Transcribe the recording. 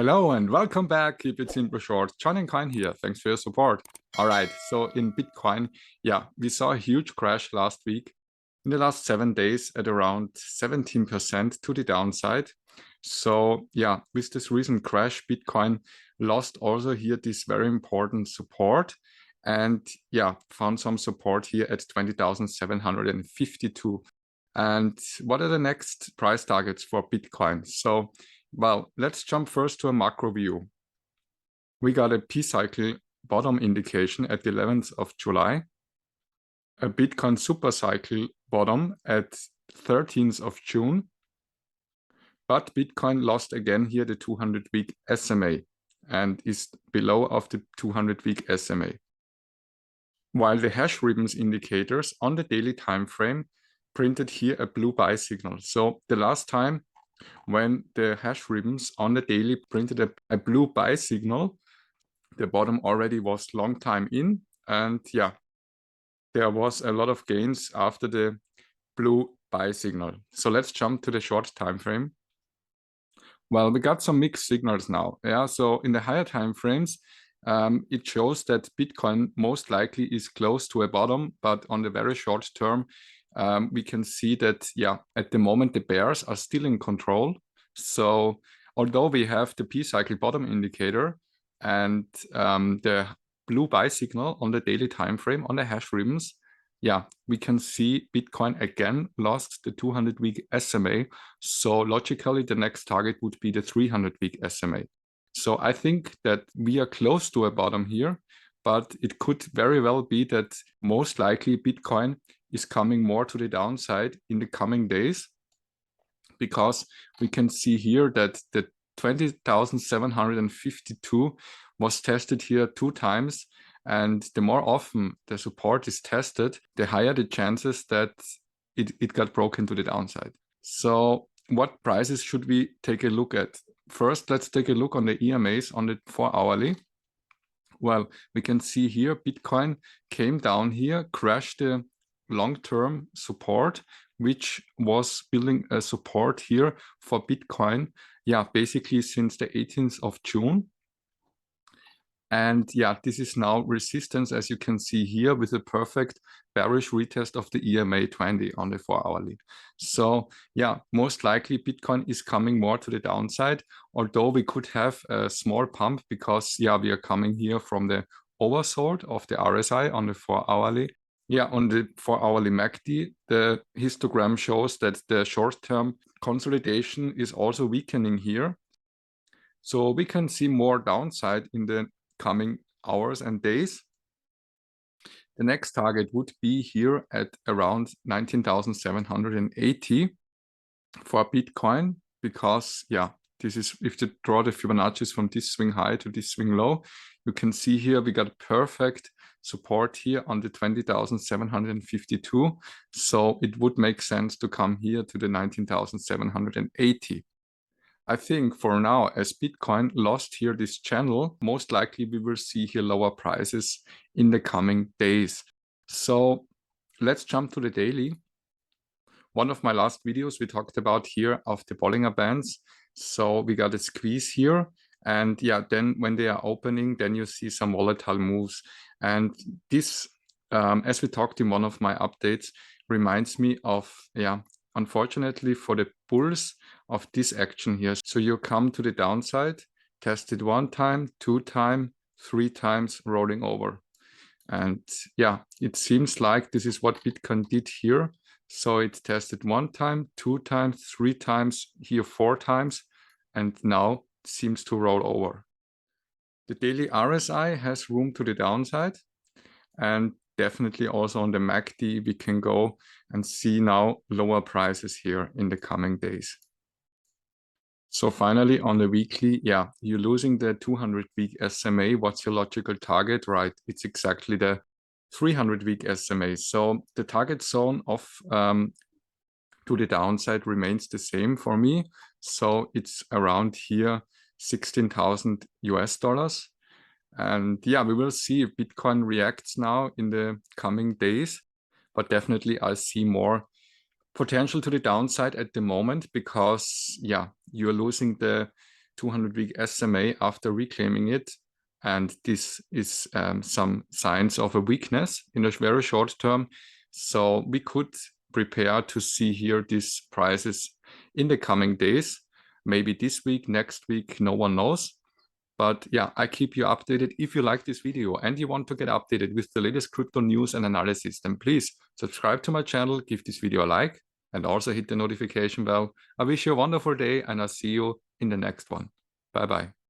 Hello and welcome back. Keep it simple short. joinandcoin here. Thanks for your support. All right. So in Bitcoin, we saw a huge crash last week. In the last 7 days at around 17% to the downside. So with this recent crash, Bitcoin lost also here this very important support and found some support here at 20,752. And what are the next price targets for Bitcoin? So well, let's jump first to a macro view. We got a P-cycle bottom indication at the 11th of July, a Bitcoin supercycle bottom at 13th of June, but Bitcoin lost again here the 200-week SMA and is below of the 200-week SMA. While the hash ribbons indicators on the daily time frame printed here a blue buy signal. So the last time when the hash ribbons on the daily printed a blue buy signal, the bottom already was long time in, and there was a lot of gains after the blue buy signal. So let's jump to the short time frame. Well, we got some mixed signals now. So in the higher time frames, it shows that Bitcoin most likely is close to a bottom, but on the very short term, we can see that, at the moment, the bears are still in control. So although we have the P-cycle bottom indicator and the blue buy signal on the daily time frame on the hash ribbons, we can see Bitcoin again lost the 200-week SMA. So logically, the next target would be the 300-week SMA. So I think that we are close to a bottom here, but it could very well be that most likely Bitcoin is coming more to the downside in the coming days, because we can see here that the 20,752 was tested here 2 times. And the more often the support is tested, the higher the chances that it got broken to the downside. So what prices should we take a look at? First, let's take a look on the EMAs on the 4-hourly. Well, we can see here Bitcoin came down here, crashed the long-term support, which was building a support here for Bitcoin, basically since the 18th of June. And this is now resistance, as you can see here, with a perfect bearish retest of the EMA 20 on the 4-hourly. So most likely Bitcoin is coming more to the downside, although we could have a small pump because we are coming here from the oversold of the RSI on the 4-hourly. On the 4-hourly MACD, the histogram shows that the short-term consolidation is also weakening here. So we can see more downside in the coming hours and days. The next target would be here at around 19,780 for Bitcoin, because this is, if you draw the Fibonacci's from this swing high to this swing low, you can see here we got perfect support here on the 20,752. So it would make sense to come here to the 19,780. I think for now, as Bitcoin lost here this channel, most likely we will see here lower prices in the coming days. So let's jump to the daily. One of my last videos we talked about here of the Bollinger Bands. So we got a squeeze here, and then when they are opening, then you see some volatile moves. And this, as we talked in one of my updates, reminds me of, unfortunately for the bulls, of this action here. So you come to the downside, test it 1 time, 2 times, 3 times, rolling over. And it seems like this is what Bitcoin did here. So it tested 1 time, 2 times, 3 times, here 4 times, and now seems to roll over. The daily RSI has room to the downside, and definitely also on the MACD we can go and see now lower prices here in the coming days. So finally on the weekly, you're losing the 200-week SMA. What's your logical target? Right, it's exactly the 300-week SMA. So the target zone of to the downside remains the same for me. So it's around here 16,000 US dollars. And we will see if Bitcoin reacts now in the coming days. But definitely I see more potential to the downside at the moment, because you're losing the 200-week SMA after reclaiming it. And this is some signs of a weakness in a very short term. So we could prepare to see here these prices in the coming days, maybe this week, next week, no one knows. But yeah, I keep you updated. If you like this video and you want to get updated with the latest crypto news and analysis, then please subscribe to my channel, give this video a like, and also hit the notification bell. I wish you a wonderful day, and I'll see you in the next one. Bye-bye.